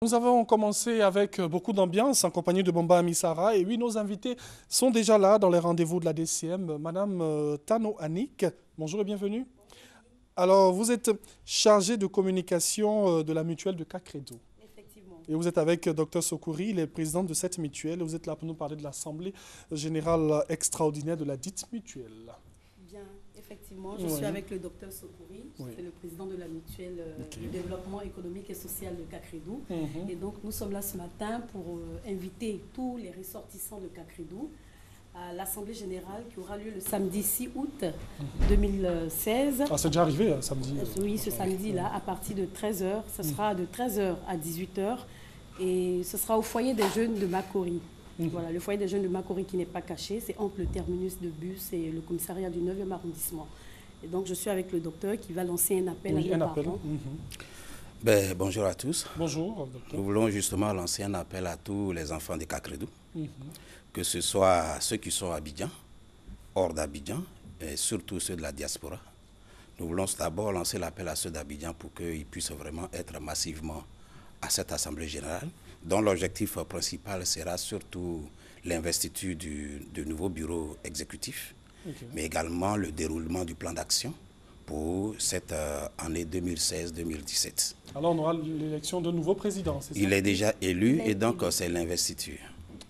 Nous avons commencé avec beaucoup d'ambiance en compagnie de Bomba Amisara. Et oui, nos invités sont déjà là dans les rendez-vous de la DCM. Madame Tano Annick, bonjour et bienvenue. Alors, vous êtes chargée de communication de la mutuelle de Cacredo. Effectivement. Et vous êtes avec Dr Sokouri, il est président de cette mutuelle. Vous êtes là pour nous parler de l'Assemblée générale extraordinaire de la dite mutuelle. Bien, effectivement, je suis avec le docteur Sokouri, c'est le président de la mutuelle de développement économique et social de Cacredo. Et donc, nous sommes là ce matin pour inviter tous les ressortissants de Cacredo à l'Assemblée générale qui aura lieu le samedi 6 août 2016. Ah, c'est déjà arrivé, samedi. Oui, ce samedi-là, à partir de 13h. Ce sera de 13h à 18h et ce sera au foyer des jeunes de Makori. Voilà, le foyer des jeunes de Makori qui n'est pas caché, c'est entre le terminus de bus et le commissariat du 9e arrondissement. Et donc, je suis avec le docteur qui va lancer un appel à nos parents. Bonjour à tous. Bonjour, docteur. Nous voulons justement lancer un appel à tous les enfants de Cacredo, que ce soit ceux qui sont à Abidjan, hors d'Abidjan, et surtout ceux de la diaspora. Nous voulons d'abord lancer l'appel à ceux d'Abidjan pour qu'ils puissent vraiment être massivement à cette Assemblée générale, dont l'objectif principal sera surtout l'investiture du nouveau bureau exécutif, mais également le déroulement du plan d'action pour cette année 2016-2017. Alors, on aura l'élection de nouveau président, c'est ça? Il est déjà élu et donc c'est l'investiture.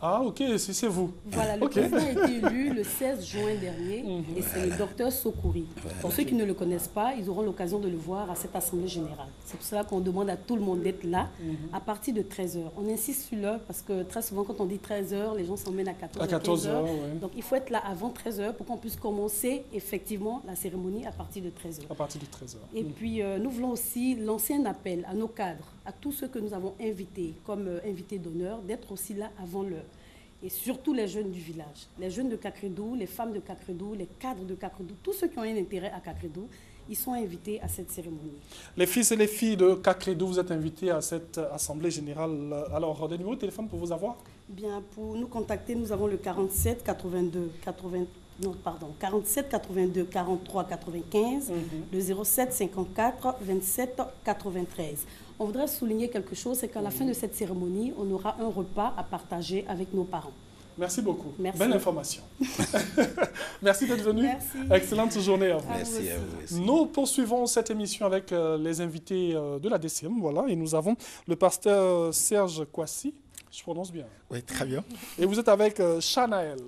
Ah, ok, c'est vous. Voilà, le président a été élu le 16 juin dernier et c'est le docteur Sokouri. Pour ceux qui ne le connaissent pas, ils auront l'occasion de le voir à cette Assemblée générale. C'est pour cela qu'on demande à tout le monde d'être là à partir de 13h. On insiste sur l'heure parce que très souvent, quand on dit 13h, les gens s'emmènent à 14h. À 14h, oui. Donc, il faut être là avant 13h pour qu'on puisse commencer effectivement la cérémonie à partir de 13h. À partir de 13h. Et puis, nous voulons aussi lancer un appel à nos cadres, à tous ceux que nous avons invités comme invités d'honneur, d'être aussi là avant l'heure. Et surtout les jeunes du village, les jeunes de Cacredo, les femmes de Cacredo, les cadres de Cacredo, tous ceux qui ont un intérêt à Cacredo, ils sont invités à cette cérémonie. Les fils et les filles de Cacredo, vous êtes invités à cette Assemblée générale. Alors, des numéros de téléphone pour vous avoir? Bien, pour nous contacter, nous avons le 47 82 80. Non, pardon, 47 82 43 95, le 07 54 27 93. On voudrait souligner quelque chose, c'est qu'à la fin de cette cérémonie, on aura un repas à partager avec nos parents. Merci beaucoup. Merci. Belle information. Merci d'être venu. Merci. Excellente journée à vous. Merci à vous aussi. Nous poursuivons cette émission avec les invités de la DCM. Voilà, et nous avons le pasteur Serge Kwasi. Je prononce bien. Oui, très bien. Et vous êtes avec Shanaël.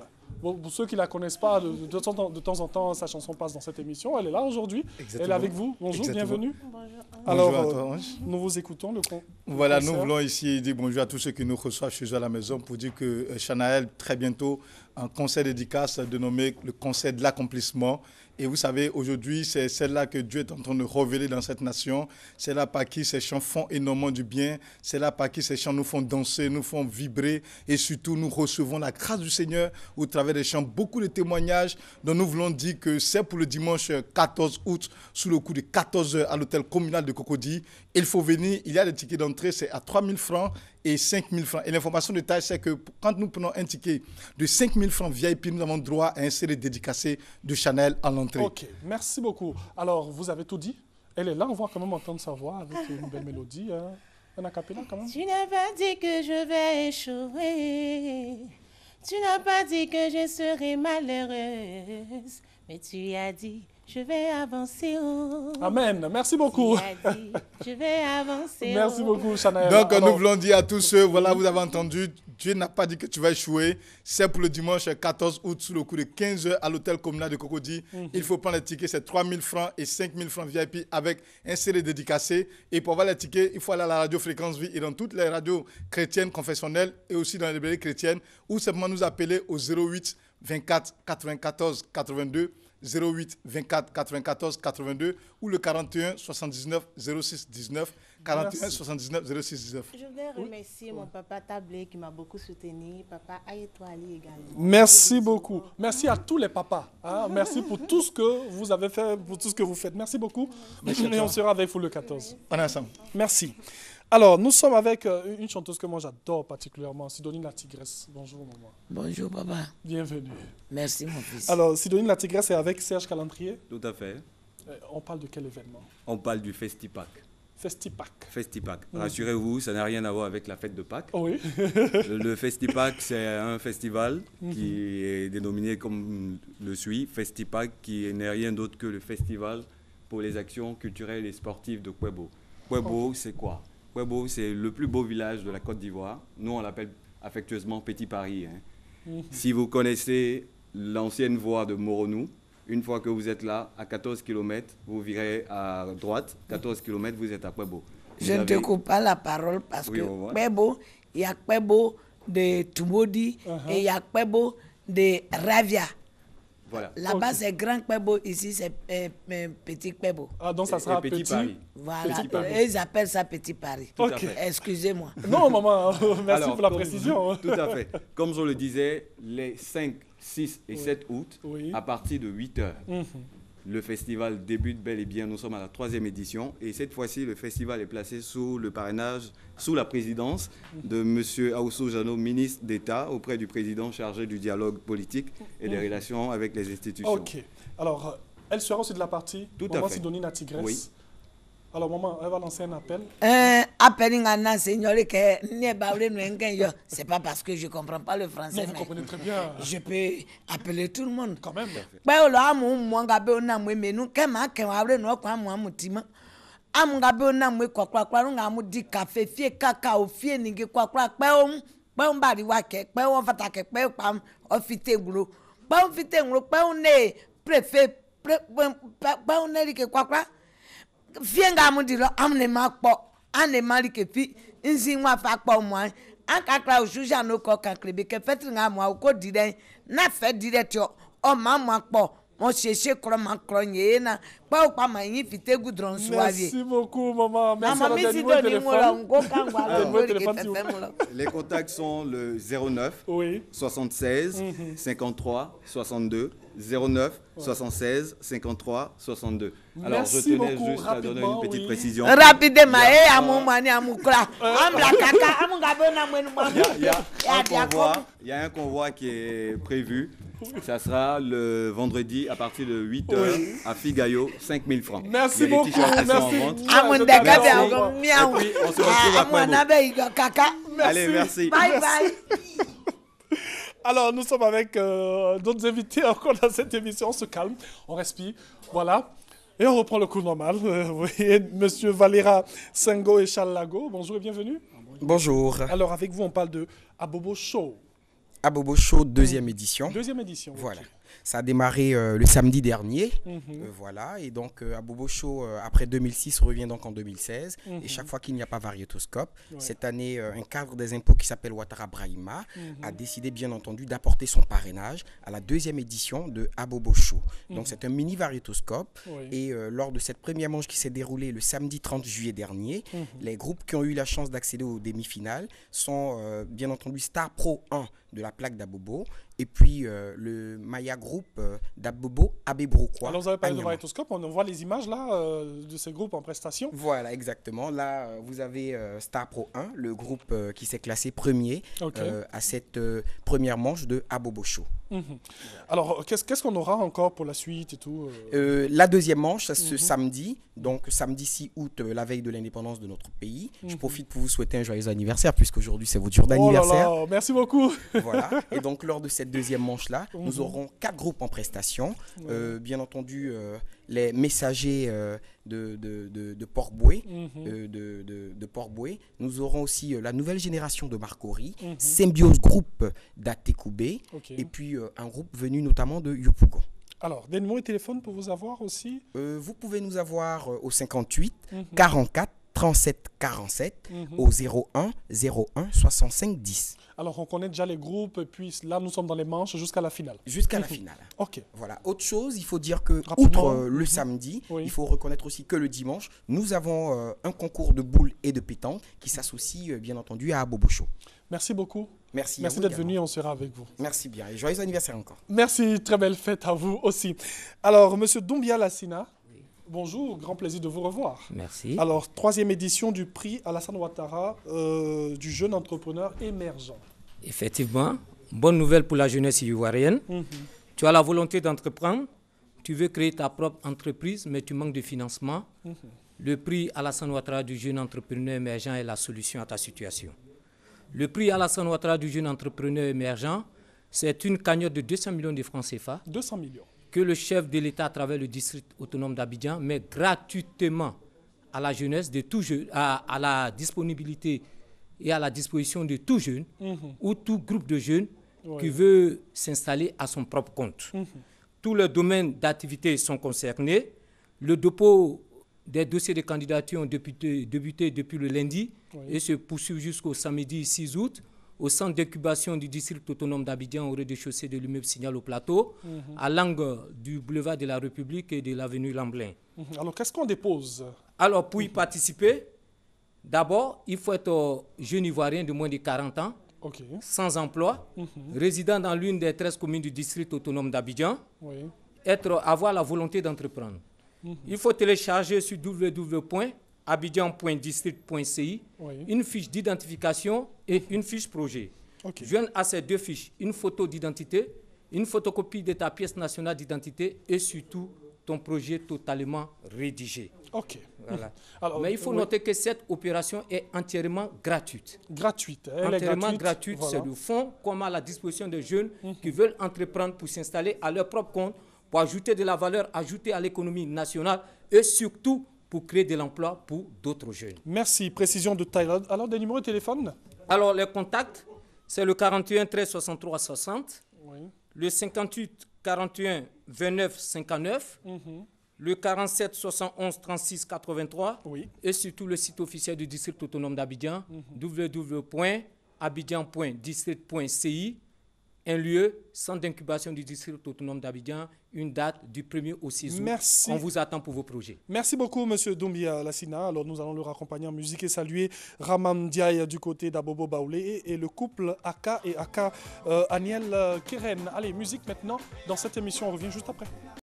Bon, pour ceux qui ne la connaissent pas, de temps en temps, sa chanson passe dans cette émission. Elle est là aujourd'hui. Elle est avec vous. Bonjour, bienvenue. Bonjour. Alors, bonjour à toi, Ange. nous vous écoutons. Voilà, nous voulons ici dire bonjour à tous ceux qui nous reçoivent chez eux à la maison pour dire que Shanaël, très bientôt, un conseil dédicace dénommé le conseil de l'accomplissement. Et vous savez, aujourd'hui, c'est celle-là que Dieu est en train de révéler dans cette nation. C'est là par qui ces chants font énormément du bien. C'est là par qui ces chants nous font danser, nous font vibrer. Et surtout, nous recevons la grâce du Seigneur au travers des chants. Beaucoup de témoignages dont nous voulons dire que c'est pour le dimanche 14 août, sous le coup de 14h à l'hôtel communal de Cocody. Il faut venir. Il y a des tickets d'entrée, c'est à 3 000 francs et 5 000 francs. Et l'information de taille, c'est que quand nous prenons un ticket de 5 000 francs VIP, nous avons droit à un CD dédicacé de Chanel à l'entrée. Ok, merci beaucoup. Alors, vous avez tout dit. Elle est là, on va quand même entendre sa voix avec une belle mélodie. Un acapella quand même. Tu n'as pas dit que je vais échouer. Tu n'as pas dit que je serai malheureuse. Mais tu as dit, je vais avancer. Oh. Amen. Merci beaucoup. Tu as dit, je vais avancer. Merci beaucoup, Chanel. Donc, Alors, nous voulons dire à tous ceux, voilà, vous avez entendu, Dieu n'a pas dit que tu vas échouer. C'est pour le dimanche 14 août, sous le coup de 15h à l'hôtel communal de Cocody. Il faut prendre les tickets, c'est 3 000 francs et 5 000 francs VIP avec un CD dédicacé. Et pour avoir les tickets, il faut aller à la radio Fréquence Vie et dans toutes les radios chrétiennes confessionnelles et aussi dans les librairies chrétiennes ou simplement nous appeler au 08 24 94 82. 08 24 94 82 ou le 41 79 06 19 41 79 06 19. Je voudrais remercier mon papa Tablé qui m'a beaucoup soutenu, papa Ayetouali également. merci beaucoup. Merci à tous les papas. Merci pour tout ce que vous avez fait, pour tout ce que vous faites. Merci beaucoup. Et on sera avec vous le 14. On est ensemble. Merci. Alors, nous sommes avec une chanteuse que moi j'adore particulièrement, Sidonie la Tigresse. Bonjour, maman. Bonjour, papa. Bienvenue. Merci, mon fils. Alors, Sidonie la Tigresse est avec Serge Calendrier. Tout à fait. On parle de quel événement? On parle du Festipac. Festipac. Festipac. Rassurez-vous, ça n'a rien à voir avec la fête de Pâques. Oui. Le Festipac, c'est un festival qui est dénominé comme le suit, Festipac, qui n'est rien d'autre que le festival pour les actions culturelles et sportives de Kouébo. Kouébo, c'est quoi? Kouébo, c'est le plus beau village de la Côte d'Ivoire. Nous, on l'appelle affectueusement Petit Paris. Si vous connaissez l'ancienne voie de Moronou, une fois que vous êtes là, à 14 km, vous virez à droite. 14 km, vous êtes à Kouébo. Je ne te coupe pas la parole parce que Kouébo, il y a Kouébo de Tumodi et il y a Kouébo de Ravia. Voilà. Là-bas, c'est Grand Kouébo, ici, c'est Petit Kouébo. Ah, donc ça sera Petit Paris. Voilà, Petit Paris. ils appellent ça Petit Paris. Excusez-moi. Non, maman, merci pour la précision. Tout à fait. Comme je le disais, les 5, 6 et 7 août, à partir de 8 heures, le festival débute bel et bien. Nous sommes à la 3e édition et cette fois-ci, le festival est placé sous le parrainage, sous la présidence de M. Aousso Jano, ministre d'État, auprès du président chargé du dialogue politique et des relations avec les institutions. Ok. Alors, elle sera aussi de la partie. Tout à Maman fait. Sidonie Natigresse. Oui. Alors, maman, elle va lancer un appel. C'est pas parce que je ne comprends pas le français. Non, vous comprenez très bien. Je peux appeler tout le monde. Quand même. Fienga mudilo amne makpo ane mali ke fi nzi nwa fa kpo mo an kakra ojuja no ko kankrebe ke fetri nga mo ko dire na fe dire tio o ma mo akpo mo chese kro ma kro nyena pa o pa ma yin fite gudron suavie. Merci beaucoup maman. Merci pour le téléphone. Les contacts sont le 09 76 53 62 09 76 53 62. Alors je tenais juste à donner une petite précision. Rapidement, il y a un convoi qui est prévu. Ça sera le vendredi à partir de 8h à Figayo, 5 000 francs. Merci beaucoup. Merci. Et puis on se retrouve à Kouébo. Allez, merci. Bye bye. Alors, nous sommes avec d'autres invités encore dans cette émission. On se calme, on respire. Voilà. Et on reprend le cours normal. Vous voyez, monsieur Valera Sengo et Charles Lago. Bonjour et bienvenue. Bonjour. Alors, avec vous, on parle de Abobo Show. Abobo Show, 2e édition. 2e édition. Voilà. Ça a démarré le samedi dernier. Voilà. Et donc, Abobo Show, après 2006, revient donc en 2016. Et chaque fois qu'il n'y a pas Variétoscope, cette année, un cadre des impôts qui s'appelle Ouattara Brahima a décidé, bien entendu, d'apporter son parrainage à la 2e édition de Abobo Show. Donc, c'est un mini Variétoscope. Et lors de cette première manche qui s'est déroulée le samedi 30 juillet dernier, les groupes qui ont eu la chance d'accéder aux demi-finales sont, bien entendu, Star Pro 1 de la plaque d'Abobo et puis le Maya Group d'Abobo Abébroquois. Alors vous avez parlé de Variétoscope, on voit les images là de ces groupes en prestation. Voilà, exactement. Là, vous avez Star Pro 1, le groupe qui s'est classé premier à cette première manche de Abobo Show. Alors, qu'est-ce qu'on aura encore pour la suite et tout La 2e manche, ce samedi, donc samedi 6 août, la veille de l'indépendance de notre pays. Je profite pour vous souhaiter un joyeux anniversaire, puisqu'aujourd'hui c'est votre jour d'anniversaire. Oh là là, merci beaucoup. Voilà. Et donc, lors de cette 2e manche-là, nous aurons 4 groupes en prestation. Bien entendu, les messagers de Port-Boué. De Port-Boué. Nous aurons aussi la nouvelle génération de Marcory, Symbiose Group d'Atekoubé, et puis un groupe venu notamment de Yopougon. Alors, des numéros de téléphone pour vous avoir aussi vous pouvez nous avoir au 58 44 37 47 au 01 01 65 10. Alors, on connaît déjà les groupes, et puis là, nous sommes dans les manches jusqu'à la finale. Jusqu'à la finale. Ok. Voilà. Autre chose, il faut dire que, outre le samedi, il faut reconnaître aussi que le dimanche, nous avons un concours de boules et de pétanque qui s'associe, bien entendu, à Abobo Show. Merci beaucoup. Merci d'être venu, on sera avec vous. Merci bien, et joyeux anniversaire encore. Merci, très belle fête à vous aussi. Alors, monsieur Doumbia Lassina, bonjour, grand plaisir de vous revoir. Merci. Alors, 3e édition du prix Alassane Ouattara du jeune entrepreneur émergent. Effectivement, bonne nouvelle pour la jeunesse ivoirienne. Tu as la volonté d'entreprendre, tu veux créer ta propre entreprise, mais tu manques de financement. Le prix Alassane Ouattara du jeune entrepreneur émergent est la solution à ta situation. Le prix Alassane Ouattara du jeune entrepreneur émergent, c'est une cagnotte de 200 millions de francs CFA. 200 millions. Que le chef de l'État, à travers le district autonome d'Abidjan, met gratuitement à la jeunesse, à la disponibilité et à la disposition de tout jeune ou tout groupe de jeunes qui veut s'installer à son propre compte. Tous les domaines d'activité sont concernés. Le dépôt des dossiers de candidature ont débuté depuis le lundi et se poursuivent jusqu'au samedi 6 août au centre d'incubation du district autonome d'Abidjan au rez-de-chaussée de l'immeuble Signal au Plateau, à l'angle du boulevard de la République et de l'avenue Lamblin. Alors, qu'est-ce qu'on dépose? Alors, pour y participer, d'abord, il faut être jeune ivoirien de moins de 40 ans, sans emploi, résident dans l'une des 13 communes du district autonome d'Abidjan, avoir la volonté d'entreprendre. Il faut télécharger sur www.abidjan.district.ci une fiche d'identification et une fiche projet. Joindre à ces deux fiches une photo d'identité, une photocopie de ta pièce nationale d'identité et surtout ton projet totalement rédigé. Voilà. Alors, mais il faut noter que cette opération est entièrement gratuite. Entièrement gratuite. Voilà. C'est le fonds comme à la disposition des jeunes qui veulent entreprendre pour s'installer à leur propre compte, pour ajouter de la valeur ajoutée à l'économie nationale et surtout pour créer de l'emploi pour d'autres jeunes. Merci. Précision de taille. Alors, des numéros de téléphone? Alors, les contacts, c'est le 41 13 63 60, le 58 41 29 59, le 47 71 36 83 et surtout le site officiel du district autonome d'Abidjan, www.abidjan.district.ci, un lieu, centre d'incubation du district autonome d'Abidjan, une date du 1er au 6 août. Merci. On vous attend pour vos projets. Merci beaucoup, M. Doumbia Lassina. Alors, nous allons le raccompagner en musique et saluer Ramam Diaye du côté d'Abobo Baoulé et le couple Aka et Aka Aniel Keren. Allez, musique maintenant. Dans cette émission, on revient juste après.